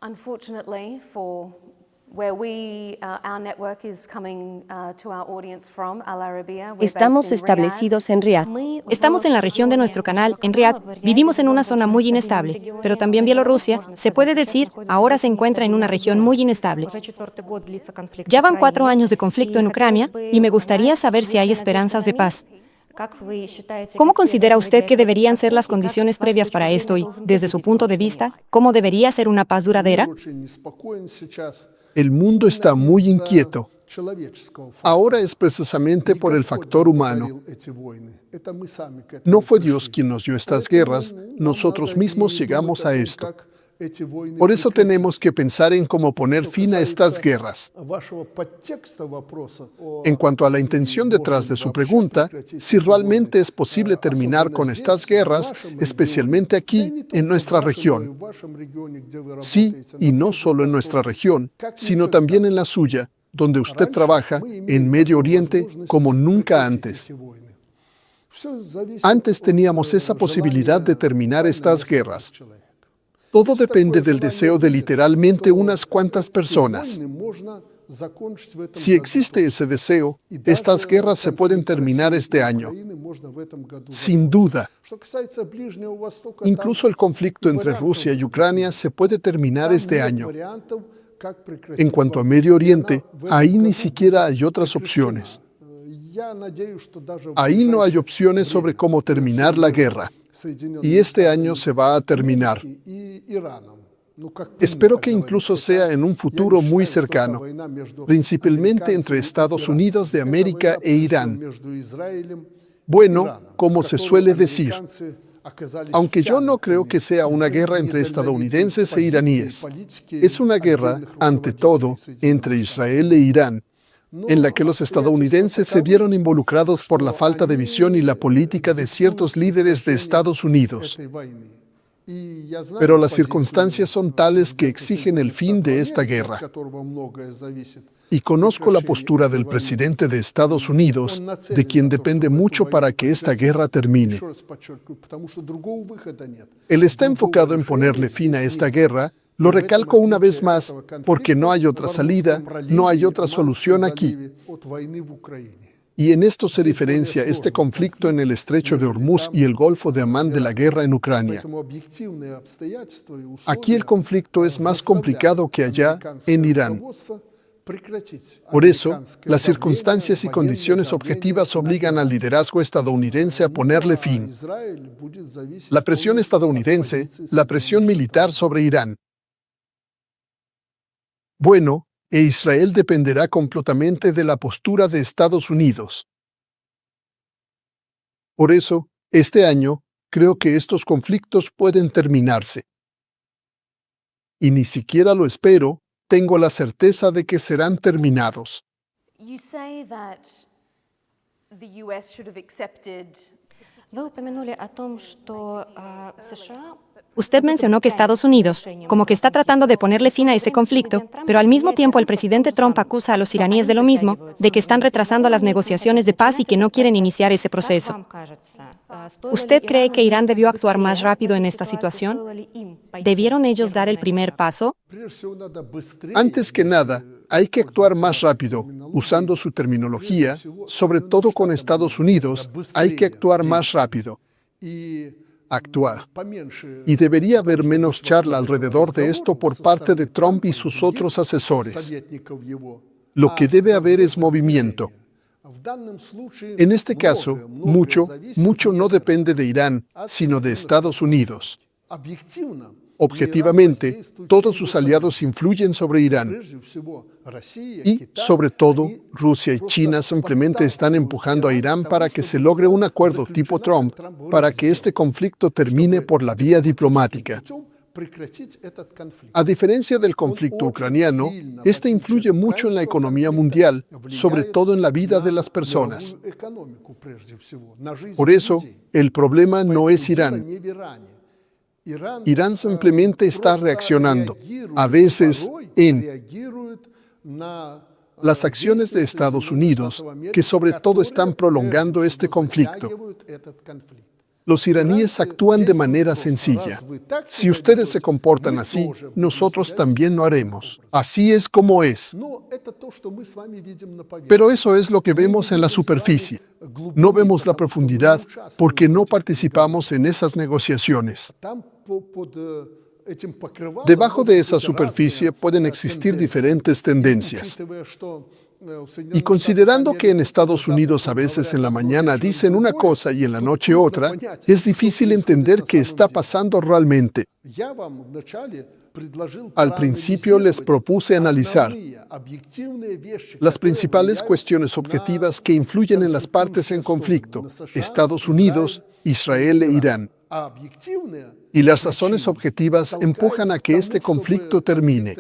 Unfortunately, for where our network is coming to our audience from, Al Arabiya, we're Estamos based in establecidos en Riad. Estamos en la región de nuestro canal, en Riad. Vivimos en una zona muy inestable, pero también Bielorrusia, se puede decir, ahora se encuentra en una región muy inestable. Ya van 4 años de conflicto en Ucrania y me gustaría saber si hay esperanzas de paz. ¿Cómo considera usted que deberían ser las condiciones previas para esto y, desde su punto de vista, cómo debería ser una paz duradera? El mundo está muy inquieto. Ahora es precisamente por el factor humano. No fue Dios quien nos dio estas guerras, nosotros mismos llegamos a esto. Por eso tenemos que pensar en cómo poner fin a estas guerras. En cuanto a la intención detrás de su pregunta, si realmente es posible terminar con estas guerras, especialmente aquí, en nuestra región. Sí, y no solo en nuestra región, sino también en la suya, donde usted trabaja, en Medio Oriente, como nunca antes. Antes teníamos esa posibilidad de terminar estas guerras. Todo depende del deseo de literalmente unas cuantas personas. Si existe ese deseo, estas guerras se pueden terminar este año. Sin duda. Incluso el conflicto entre Rusia y Ucrania se puede terminar este año. En cuanto a Medio Oriente, ahí ni siquiera hay otras opciones. Ahí no hay opciones sobre cómo terminar la guerra. Y este año se va a terminar. Espero que incluso sea en un futuro muy cercano, principalmente entre Estados Unidos de América e Irán. Bueno, como se suele decir, aunque yo no creo que sea una guerra entre estadounidenses e iraníes, es una guerra, ante todo, entre Israel e Irán, en la que los estadounidenses se vieron involucrados por la falta de visión y la política de ciertos líderes de Estados Unidos. Pero las circunstancias son tales que exigen el fin de esta guerra. Y conozco la postura del presidente de Estados Unidos, de quien depende mucho para que esta guerra termine. Él está enfocado en ponerle fin a esta guerra. Lo recalco una vez más, porque no hay otra salida, no hay otra solución aquí. Y en esto se diferencia este conflicto en el Estrecho de Hormuz y el Golfo de Amán de la guerra en Ucrania. Aquí el conflicto es más complicado que allá, en Irán. Por eso, las circunstancias y condiciones objetivas obligan al liderazgo estadounidense a ponerle fin. La presión estadounidense, la presión militar sobre Irán. Bueno, Israel dependerá completamente de la postura de Estados Unidos. Por eso, este año, creo que estos conflictos pueden terminarse. Y ni siquiera lo espero, tengo la certeza de que serán terminados. You say that the US should have accepted. Usted mencionó que Estados Unidos, como que está tratando de ponerle fin a este conflicto, pero al mismo tiempo el presidente Trump acusa a los iraníes de lo mismo, de que están retrasando las negociaciones de paz y que no quieren iniciar ese proceso. ¿Usted cree que Irán debió actuar más rápido en esta situación? ¿Debieron ellos dar el primer paso? Antes que nada, hay que actuar más rápido, usando su terminología, sobre todo con Estados Unidos, hay que actuar más rápido. Actuar. Y debería haber menos charla alrededor de esto por parte de Trump y sus otros asesores. Lo que debe haber es movimiento. En este caso, mucho no depende de Irán, sino de Estados Unidos. Objetivamente, todos sus aliados influyen sobre Irán. Y, sobre todo, Rusia y China simplemente están empujando a Irán para que se logre un acuerdo tipo Trump, para que este conflicto termine por la vía diplomática. A diferencia del conflicto ucraniano, este influye mucho en la economía mundial, sobre todo en la vida de las personas. Por eso, el problema no es Irán. Irán simplemente está reaccionando, a veces, en las acciones de Estados Unidos, que sobre todo están prolongando este conflicto. Los iraníes actúan de manera sencilla. Si ustedes se comportan así, nosotros también lo haremos. Así es como es. Pero eso es lo que vemos en la superficie. No vemos la profundidad porque no participamos en esas negociaciones. Debajo de esa superficie pueden existir diferentes tendencias. Y considerando que en Estados Unidos a veces en la mañana dicen una cosa y en la noche otra, es difícil entender qué está pasando realmente. Al principio les propuse analizar las principales cuestiones objetivas que influyen en las partes en conflicto, Estados Unidos, Israel e Irán. Y las razones objetivas empujan a que este conflicto termine.